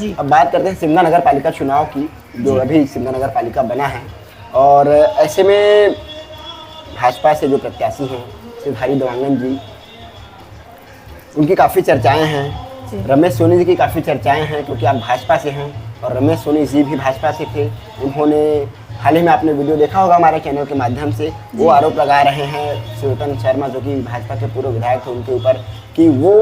जी। अब बात करते हैं सिमगा नगर पालिका चुनाव की, जो अभी सिमगा नगर पालिका बना है, और ऐसे में भाजपा से जो प्रत्याशी हैं सिधारी देवांगन जी, उनकी काफ़ी चर्चाएं हैं। रमेश सोनी जी की काफ़ी चर्चाएं हैं, क्योंकि आप भाजपा से हैं और रमेश सोनी जी भी भाजपा से थे। उन्होंने हाल ही में आपने वीडियो देखा होगा हमारे चैनल के माध्यम से, वो आरोप लगा रहे हैं शिवरतन शर्मा, जो कि भाजपा के पूर्व विधायक थे, उनके ऊपर कि वो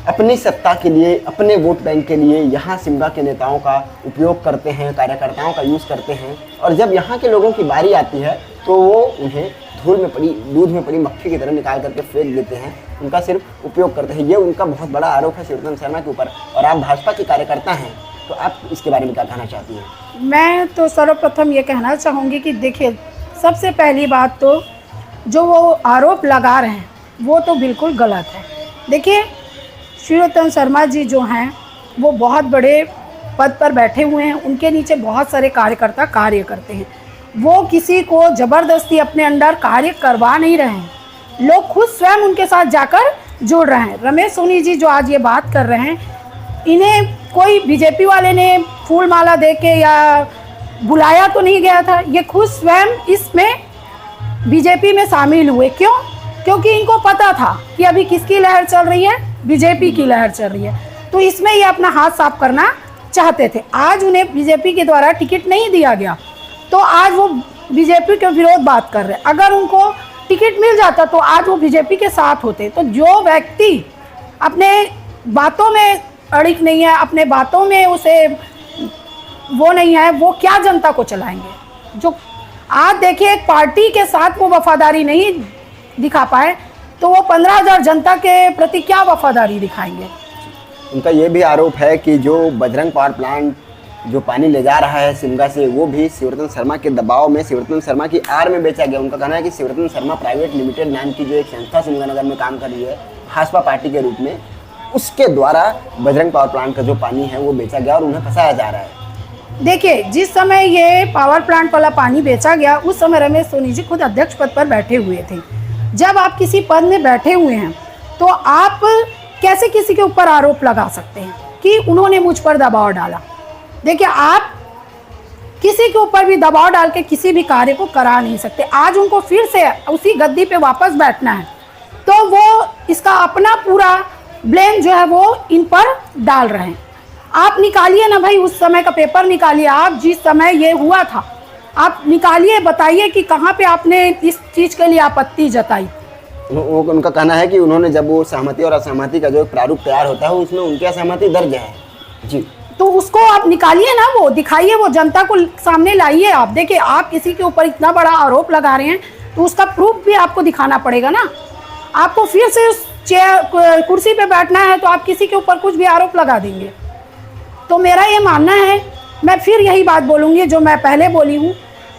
अपनी सत्ता के लिए, अपने वोट बैंक के लिए यहाँ सिमगा के नेताओं का उपयोग करते हैं, कार्यकर्ताओं का यूज़ करते हैं, और जब यहाँ के लोगों की बारी आती है तो वो उन्हें दूध में पड़ी मक्खी की तरह निकाल करके फेंक देते हैं, उनका सिर्फ उपयोग करते हैं। ये उनका बहुत बड़ा आरोप है शिवरतन शर्मा के ऊपर, और आप भाजपा के कार्यकर्ता हैं, तो आप इसके बारे में क्या कहना चाहती हैं? मैं तो सर्वप्रथम ये कहना चाहूँगी कि देखिए, सबसे पहली बात तो जो वो आरोप लगा रहे हैं वो तो बिल्कुल गलत है। देखिए, शिवरतन शर्मा जी जो हैं वो बहुत बड़े पद पर बैठे हुए हैं, उनके नीचे बहुत सारे कार्यकर्ता कार्य करते हैं। वो किसी को ज़बरदस्ती अपने अंडर कार्य करवा नहीं रहे हैं, लोग खुद स्वयं उनके साथ जाकर जुड़ रहे हैं। रमेश सोनी जी जो आज ये बात कर रहे हैं, इन्हें कोई बीजेपी वाले ने फूल माला दे के या बुलाया तो नहीं गया था, ये खुद स्वयं इसमें बीजेपी में शामिल हुए। क्यों? क्योंकि इनको पता था कि अभी किसकी लहर चल रही है, बीजेपी की लहर चल रही है, तो इसमें ये अपना हाथ साफ करना चाहते थे। आज उन्हें बीजेपी के द्वारा टिकट नहीं दिया गया, तो आज वो बीजेपी के विरोध बात कर रहे हैं। अगर उनको टिकट मिल जाता तो आज वो बीजेपी के साथ होते। तो जो व्यक्ति अपने बातों में अड़िग नहीं है, अपने बातों में उसे वो नहीं है, वो क्या जनता को चलाएंगे? जो आज देखिए, एक पार्टी के साथ वो वफादारी नहीं दिखा पाए, तो वो 15,000 जनता के प्रति क्या वफादारी दिखाएंगे? उनका ये भी आरोप है कि जो बजरंग पावर प्लांट जो पानी ले जा रहा है सिमगा से, वो भी शिवरतन शर्मा के दबाव में, शिवरतन शर्मा की आड़ में बेचा गया। उनका कहना है कि शिवरतन शर्मा प्राइवेट लिमिटेड नाम की जो एक संस्था सिमगा नगर में काम कर रही है भाजपा पार्टी के रूप में, उसके द्वारा बजरंग पावर प्लांट का जो पानी है वो बेचा गया और उन्हें फंसाया जा रहा है। देखिए, जिस समय ये पावर प्लांट वाला पानी बेचा गया, उस समय रमेश सोनी जी खुद अध्यक्ष पद पर बैठे हुए थे। जब आप किसी पद में बैठे हुए हैं तो आप कैसे किसी के ऊपर आरोप लगा सकते हैं कि उन्होंने मुझ पर दबाव डाला? देखिए, आप किसी के ऊपर भी दबाव डाल के किसी भी कार्य को करा नहीं सकते। आज उनको फिर से उसी गद्दी पे वापस बैठना है, तो वो इसका अपना पूरा ब्लेम जो है वो इन पर डाल रहे हैं। आप निकालिए ना भाई, उस समय का पेपर निकालिए, आप जिस समय ये हुआ था आप निकालिए, बताइए कि कहाँ पे आपने इस चीज़ के लिए आपत्ति जताई। उनका कहना है कि उन्होंने जब वो सहमति और असहमति का जो प्रारूप तैयार होता है उसमें उनकी असहमति दर्ज है जी, तो उसको आप निकालिए ना, वो दिखाइए, वो जनता को सामने लाइए। आप देखिए, आप किसी के ऊपर इतना बड़ा आरोप लगा रहे हैं तो उसका प्रूफ भी आपको दिखाना पड़ेगा ना। आपको फिर से उस कुर्सी पे बैठना है तो आप किसी के ऊपर कुछ भी आरोप लगा देंगे। तो मेरा ये मानना है, मैं फिर यही बात बोलूँगी जो मैं पहले बोली हूँ,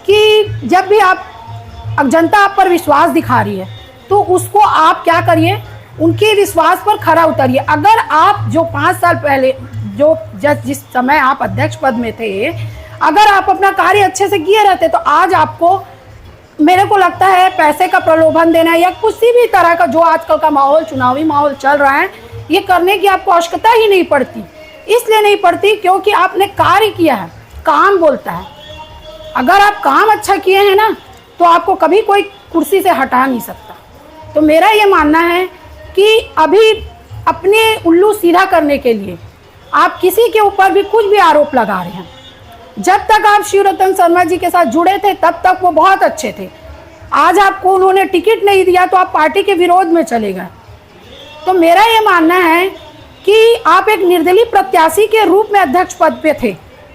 कि जब भी अब जनता आप पर विश्वास दिखा रही है तो उसको आप क्या करिए, उनके विश्वास पर खरा उतरिए। अगर आप जो 5 साल पहले जो जिस समय आप अध्यक्ष पद में थे, अगर आप अपना कार्य अच्छे से किए रहते तो आज आपको, मेरे को लगता है, पैसे का प्रलोभन देना या किसी भी तरह का जो आजकल का माहौल, चुनावी माहौल चल रहा है, ये करने की आपको आवश्यकता ही नहीं पड़ती। इसलिए नहीं पड़ती क्योंकि आपने कार्य किया है, काम बोलता है। अगर आप काम अच्छा किए हैं ना, तो आपको कभी कोई कुर्सी से हटा नहीं सकता। तो मेरा ये मानना है कि अभी अपने उल्लू सीधा करने के लिए आप किसी के ऊपर भी कुछ भी आरोप लगा रहे हैं। जब तक आप शिवरतन शर्मा जी के साथ जुड़े थे तब तक वो बहुत अच्छे थे। आज आपको उन्होंने टिकट नहीं दिया तो आप पार्टी के विरोध में चले गए। तो मेरा ये मानना है कि आप एक निर्दलीय प्रत्याशी के रूप में अध्यक्ष पद पे थे,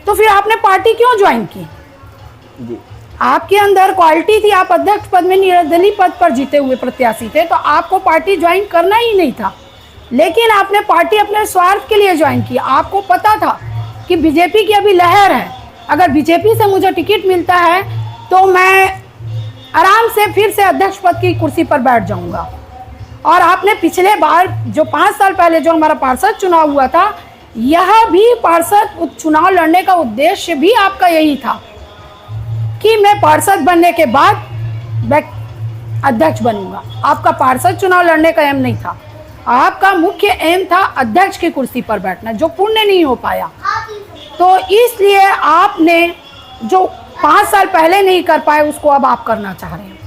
तो फिर आपने पार्टी क्यों ज्वाइन की? जी, आपके अंदर क्वालिटी थी, आप अध्यक्ष पद में निर्दलीय पद पर जीते हुए प्रत्याशी थे, तो आपको पार्टी ज्वाइन करना ही नहीं था। लेकिन आपने पार्टी अपने स्वार्थ के लिए ज्वाइन की। आपको पता था कि बीजेपी की अभी लहर है, अगर बीजेपी से मुझे टिकट मिलता है तो मैं आराम से फिर से अध्यक्ष पद की कुर्सी पर बैठ जाऊंगा। और आपने पिछले बार जो 5 साल पहले जो हमारा पार्षद चुनाव हुआ था, यह भी पार्षद चुनाव लड़ने का उद्देश्य भी आपका यही था कि मैं पार्षद बनने के बाद अध्यक्ष बनूंगा। आपका पार्षद चुनाव लड़ने का एम नहीं था, आपका मुख्य एम था अध्यक्ष की कुर्सी पर बैठना, जो पूर्ण नहीं हो पाया। तो इसलिए आपने जो 5 साल पहले नहीं कर पाए उसको अब आप करना चाह रहे हैं।